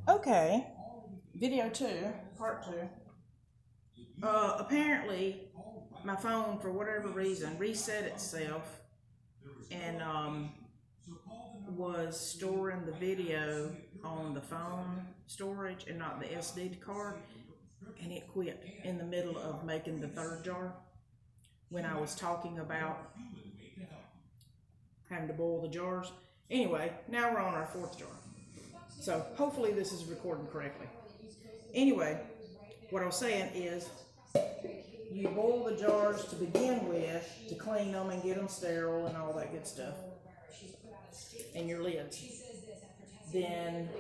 Okay, video 2, part 2. Apparently, my phone, for whatever reason, reset itself and was storing the video on the phone storage and not the SD card, and it quit in the middle of making the third jar when I was talking about having to boil the jars. Anyway, now we're on our 4th jar. So hopefully this is recording correctly. Anyway, what I was saying is you boil the jars to begin with to clean them and get them sterile and all that good stuff, and your lids. Then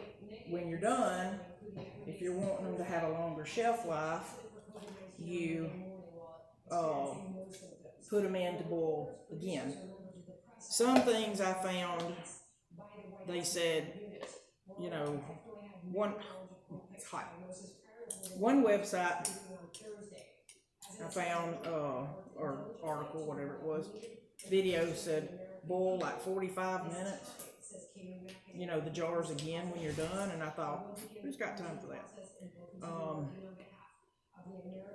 when you're done, if you're wanting them to have a longer shelf life, you put them in to boil again. Some things I found, they said, you know, it's hot. One website I found, or article, whatever it was, video said boil like 45 minutes, you know, the jars again when you're done, and I thought, who's got time for that?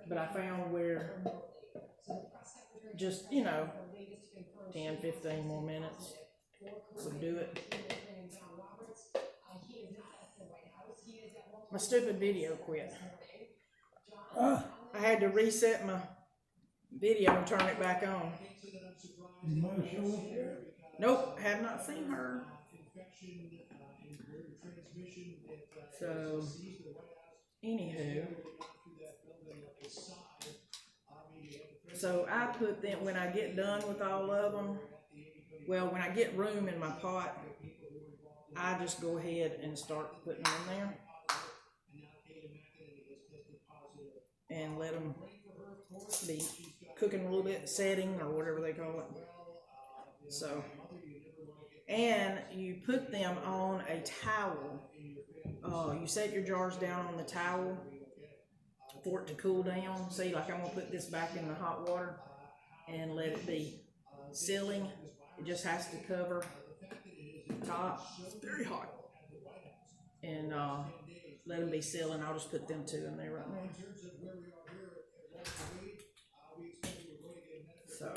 But I found where just, you know, 10, 15 more minutes would do it. My stupid video quit. I had to reset my video and turn it back on. Nope, have not seen her. So, anywho. So I put them, when I get done with all of them, well, when I get room in my pot, I just go ahead and start putting them in there and let them be cooking a little bit, setting, or whatever they call it. So, and you put them on a towel. You set your jars down on the towel for it to cool down. See, like I'm gonna put this back in the hot water and let it be sealing. It just has to cover the top. It's very hot. And let them be sealing. I'll just put them 2 in there right now. So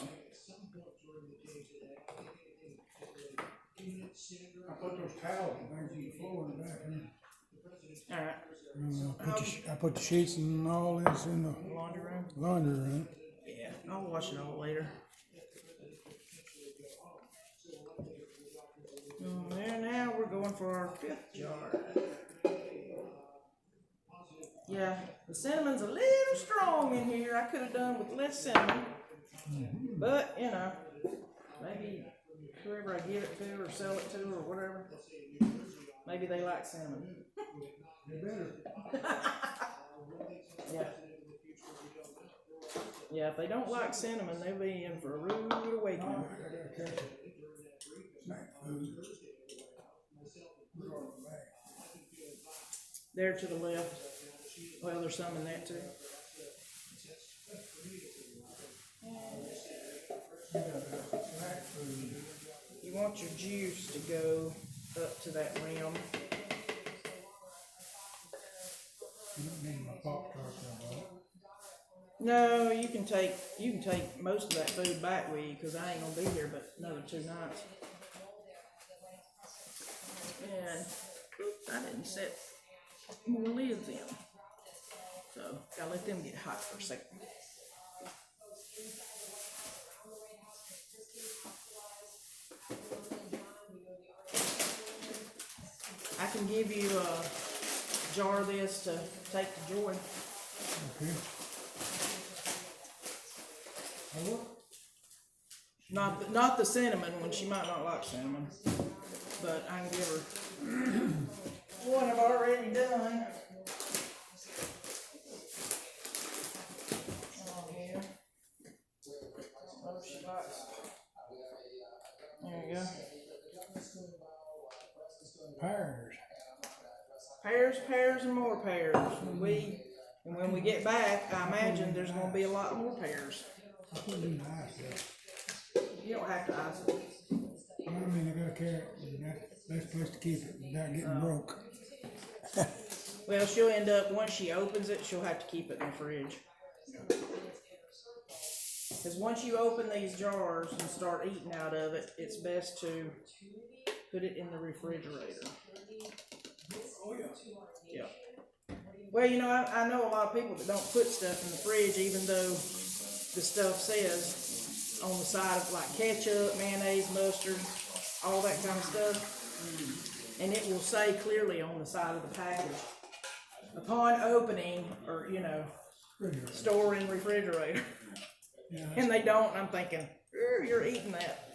I put those towels and things on the floor in the back. Alright. I put the sheets and all this in the laundry room. Yeah, I'll wash it all later. There, now we're going for our 5th jar. Yeah, the cinnamon's a little strong in here. I could have done with less cinnamon. But, you know, maybe whoever I give it to or sell it to or whatever, maybe they like cinnamon. Yeah. Yeah, if they don't like cinnamon, they'll be in for a rude awakening. There to the left. Well, there's some in that too. You want your juice to go up to that rim. You don't need my Pop-Tarts no more. No, you can take most of that food back with you, because I ain't gonna be here but another 2 nights. And I didn't set more lids in, so gotta let them get hot for a second. I can give you a jar of this to take to Joy. Okay. Not the cinnamon one. She might not like cinnamon, but I can give her one I've already done. On here. Oh, she likes. There you go. Pears, and more pears. And when we get back, I imagine there's going to be a lot more pears. You don't have to ice it. I mean, I got a carrot. That's the best place to keep it without getting broke. Well, she'll end up, once she opens it, she'll have to keep it in the fridge. Because once you open these jars and start eating out of it, it's best to put it in the refrigerator. Oh, yeah. Yeah. Well, you know, I know a lot of people that don't put stuff in the fridge, even though the stuff says on the side of like ketchup, mayonnaise, mustard, all that kind of stuff. And it will say clearly on the side of the package, upon opening, or, you know, store in refrigerator. Yeah, And they don't, and I'm thinking, you're eating that.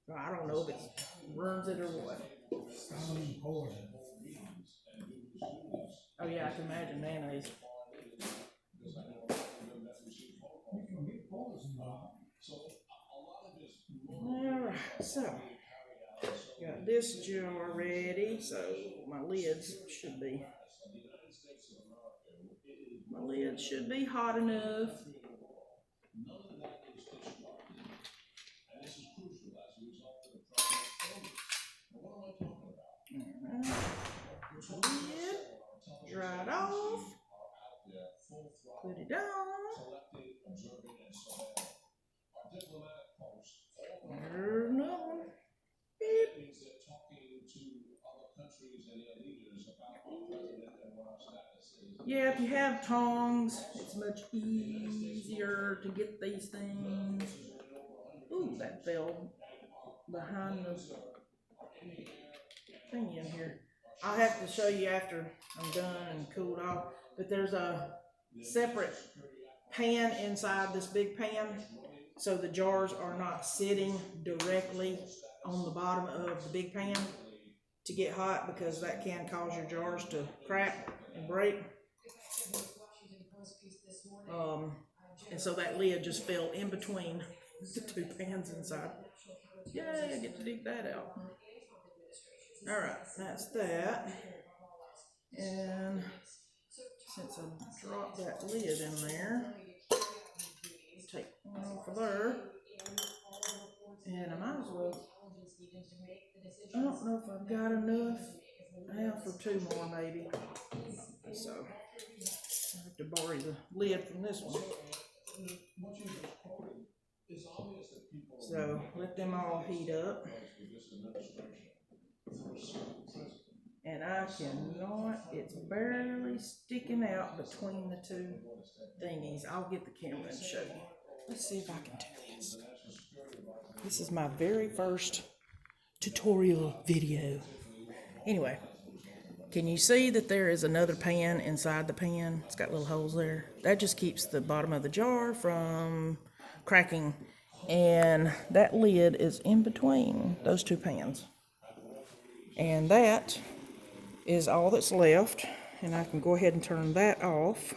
Well, I don't know if it ruins it or what. silent poison. Oh yeah, I can imagine mayonnaise. You can get poison though. Alright, so got this jar ready, so my lids should be hot enough. Lid, dry it off, put it on. There's another one. Beep. Yeah, if you have tongs, it's much easier to get these things. Ooh, that fell behind the thing in here. I'll have to show you after I'm done and cooled off. But there's a separate pan inside this big pan, so the jars are not sitting directly on the bottom of the big pan to get hot, because that can cause your jars to crack and break. And so that lid just fell in between the two pans inside. Yay, I get to dig that out. Alright, that's that. And since I dropped that lid in there, take one off of there. And I might as well, I don't know if I've got enough now for 2 more maybe. So I have to borrow the lid from this one. So let them all heat up. And I cannot, it's barely sticking out between the two thingies. I'll get the camera and show you. Let's see if I can do this. This is my very first tutorial video. Anyway, can you see that there is another pan inside the pan? It's got little holes there. That just keeps the bottom of the jar from cracking. And that lid is in between those two pans. And that is all that's left. And I can go ahead and turn that off.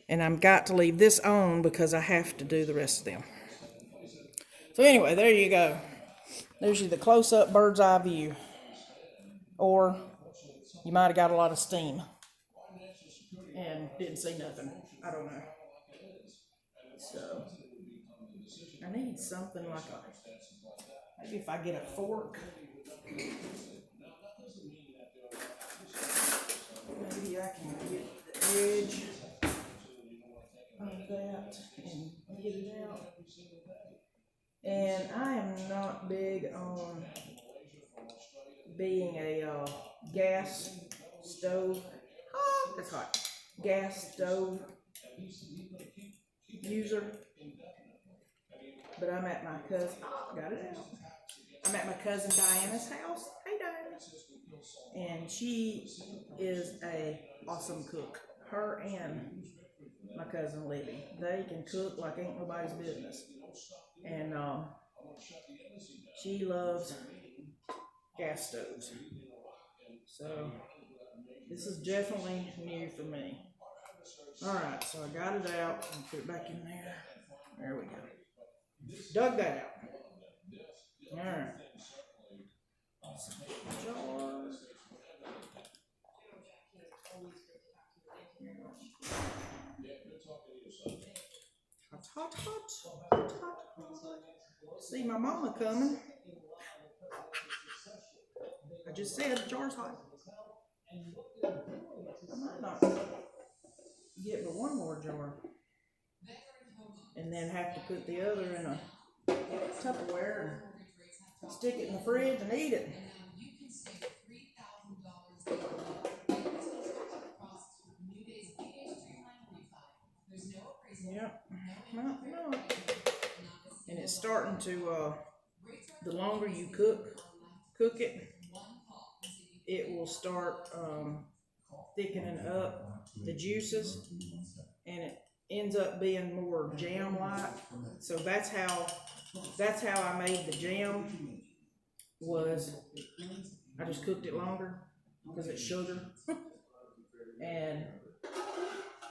And I've got to leave this on because I have to do the rest of them. So anyway, there you go. There's the close-up bird's eye view. Or you might have got a lot of steam and didn't see nothing. I don't know. So I need something like maybe if I get a fork. Maybe I can get the edge of that and get it out. And I am not big on being a gas stove. That's hot. Gas stove user. But I'm at my cousin. Got it out. I'm at my cousin Diana's house. Hey, Diana. And she is a awesome cook. Her and my cousin Libby. They can cook like ain't nobody's business. And she loves gas stoves. So this is definitely new for me. Alright, so I got it out and put it back in there. There we go. Dug that out. Alright. Jar. Hot, hot, hot. Hot, hot, hot. See my mama coming. I just said the jar's hot. not get but one more jar. And then have to put the other in a Tupperware and stick it in the fridge and eat it. Yep. Well, no. And it's starting to, the longer you cook it, it will start thickening up the juices, and it ends up being more jam-like. So that's how I made the jam. Was I just cooked it longer because it's sugar and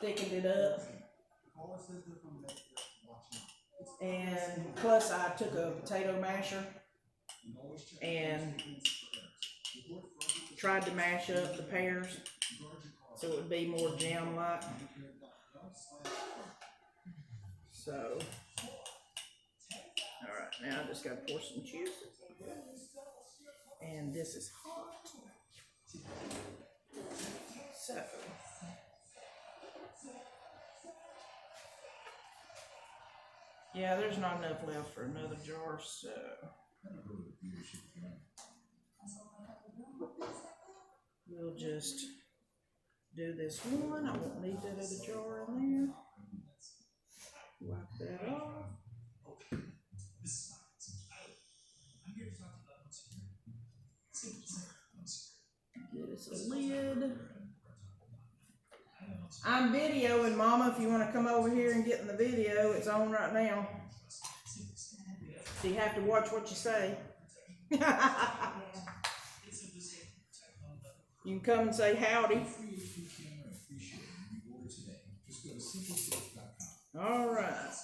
thickened it up. And plus I took a potato masher and tried to mash up the pears so it would be more jam-like. So, alright, now I just gotta pour some juice. And this is hot. So, yeah, there's not enough left for another jar, so we'll just do this one. I won't need that other jar in there. Wipe that off. Get us a lid. I'm videoing, Mama. If you want to come over here and get in the video, it's on right now. So you have to watch what you say. You can come and say howdy. Alright.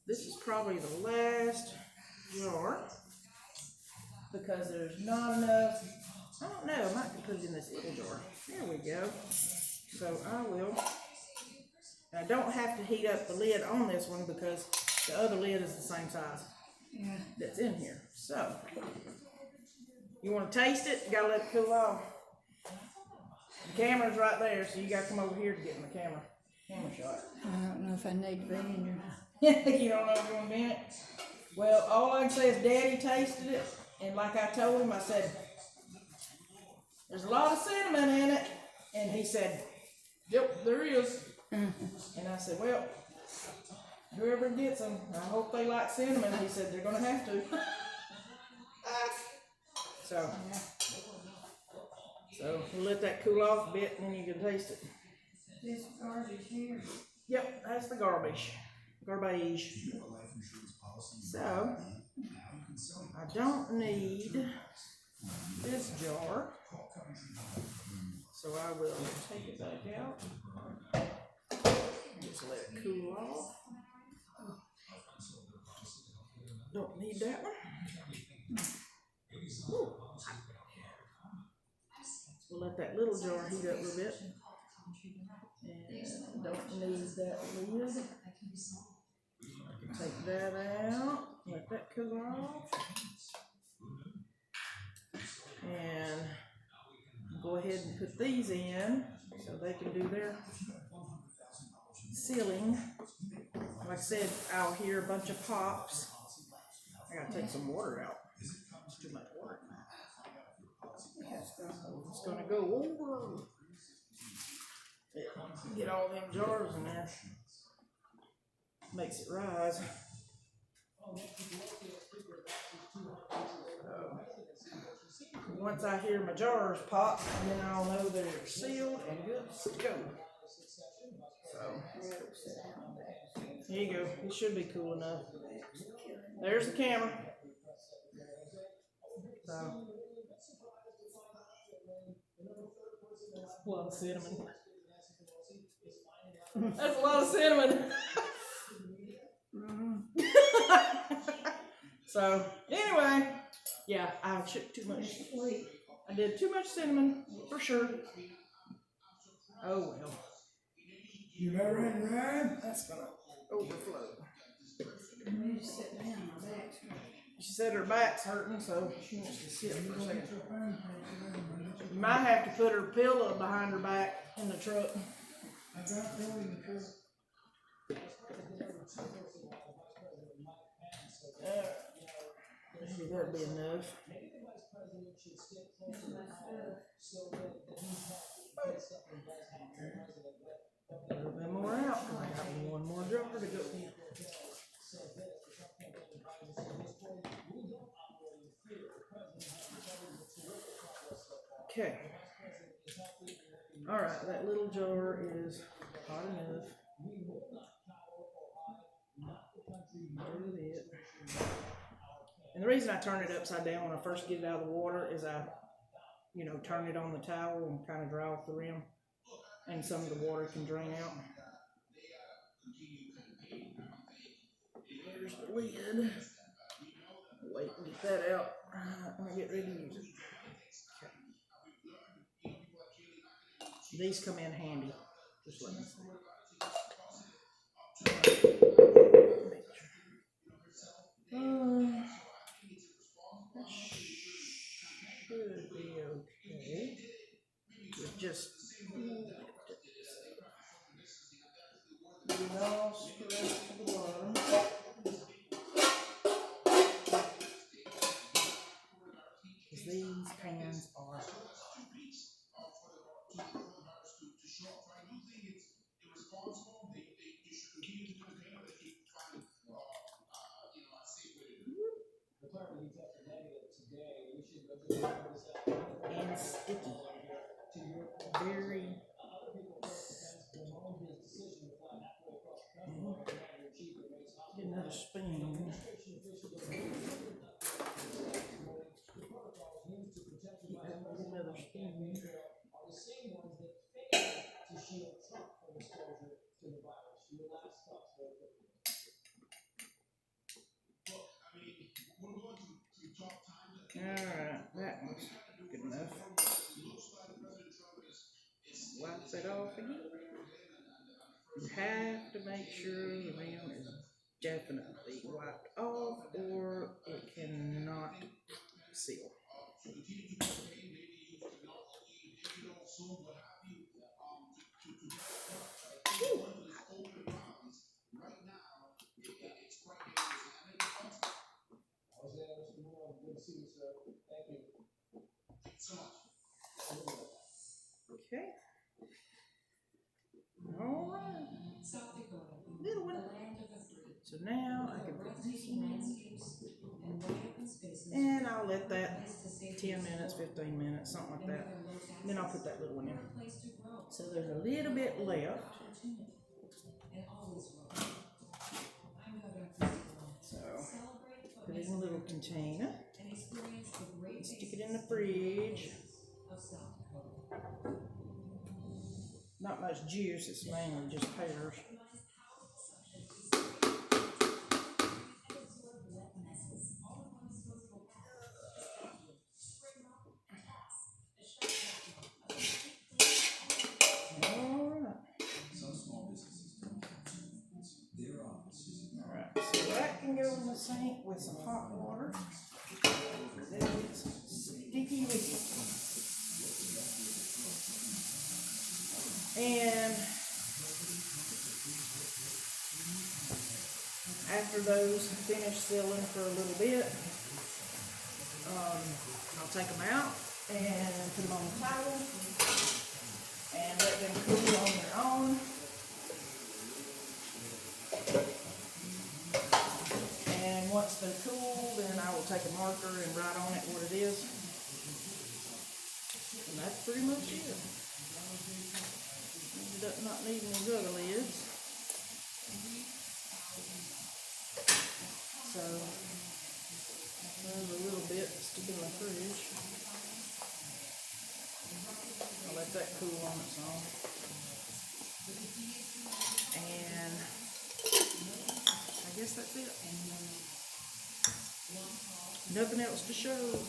This is probably the last jar because there's not enough. I don't know, I might put it in this little jar. There we go. So I will. I don't have to heat up the lid on this one because the other lid is the same size that's in here. So, you want to taste it? You gotta let it cool off. The camera's right there, so you gotta come over here to get in the camera shot. I don't know if I need to be in You don't know if you want to be in it? Well, all I can say is Daddy tasted it, and like I told him, I said, there's a lot of cinnamon in it. And he said, yep, there is. And I said, well, whoever gets them, I hope they like cinnamon. He said, they're going to have to. So we'll let that cool off a bit, and then you can taste it. This garbage here. Yep, that's the garbage. Garbage. So, I don't need this jar. So I will take it back out. Just let it cool off. Don't need that one. Ooh. We'll let that little jar heat up a little bit. And don't need that lid. Take that out. Let that cool off. And go ahead and put these in so they can do their sealing. Like I said, I'll hear a bunch of pops. I gotta take some water out. It's too much water. It's gonna go over. Yeah, get all them jars in there. Makes it rise. Once I hear my jars pop, then I'll know they're sealed and good to go. So, here you go. It should be cool enough. There's the camera. So, a lot of cinnamon. That's a lot of cinnamon. So, anyway, yeah, I took too much. I did too much cinnamon, for sure. Oh well. You never had Ryan? That's gonna overflow. You need to sit down on that. She said her back's hurting, so she wants to sit for a second. You might have to put her pillow behind her back in the truck. I got pillow in the truck. Maybe that'd be enough. A little bit more out. I got one more jumper to go. Okay. All right, that little jar is hot enough. And the reason I turn it upside down when I first get it out of the water is I, turn it on the towel and kind of dry off the rim, and some of the water can drain out. Here's the lid. Wait and get that out when I get ready to use it. Okay. These come in handy. Just let me see. That should be okay. Just lost the rest of the bottom. Because these pans are and sticky. Very get another spoon. Get another spoon. Alright, that one's good enough. Wipe it off again. You have to make sure the rim is definitely wiped off or it cannot seal. Okay. Alright. Little one. So now I can put this one in. And I'll let that 10 minutes, 15 minutes, something like that. And then I'll put that little one in. So there's a little bit left. So put it in a little container. Stick it in the fridge. Not much juice, it's mainly just pears. Alright, so that can go in the sink with some hot water. Then it's sticky wicky. And after those finish sealing for a little bit, I'll take them out and put them on the towel and let them cool on their own. And once they're cool, then I will take a marker and write on it what it is. And that's pretty much it. Ended up not needing any other lids. So there's a little bit stick in the fridge. I'll let that cool on its own. And I guess that's it. Nothing else to show.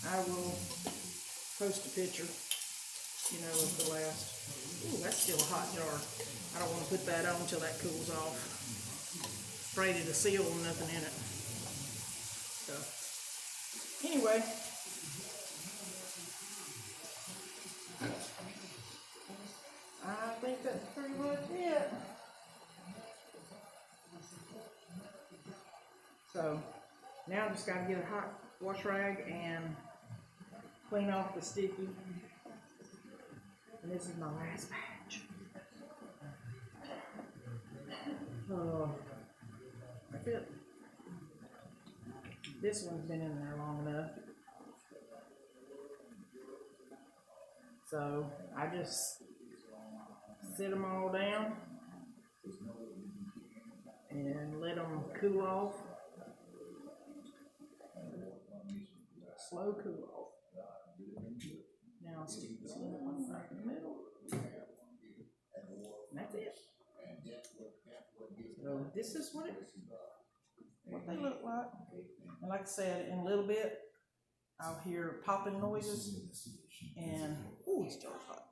I will post a picture, of the last. Ooh, that's still a hot jar. I don't want to put that on until that cools off. afraid of the seal and nothing in it. So, anyway. I think that's pretty much it. So, now I just gotta get a hot wash rag and clean off the sticky. And this is my last batch. That's it. This one's been in there long enough. So, I just sit them all down and let them cool off. Slow cool off. Now I'll stick this one right in the middle. And that's it. So this is what they look like. And like I said, in a little bit, I'll hear popping noises and ooh, it's still hot.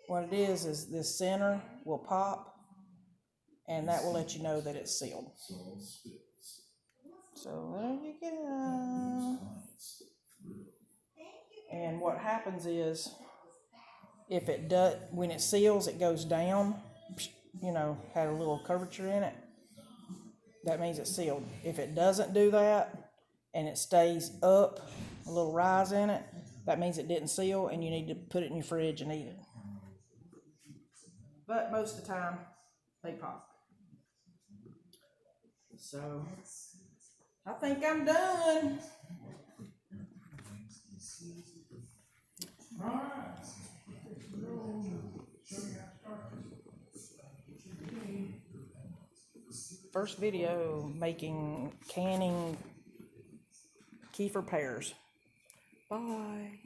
What it is this center will pop, and that will let you know that it's sealed. So there you go. And what happens is, if it does, when it seals, it goes down. You know, had a little curvature in it. That means it's sealed. If it doesn't do that, and it stays up, a little rise in it, that means it didn't seal, and you need to put it in your fridge and eat it. But most of the time, they pop. So, I think I'm done. First video making canning Kieffer pears. Bye.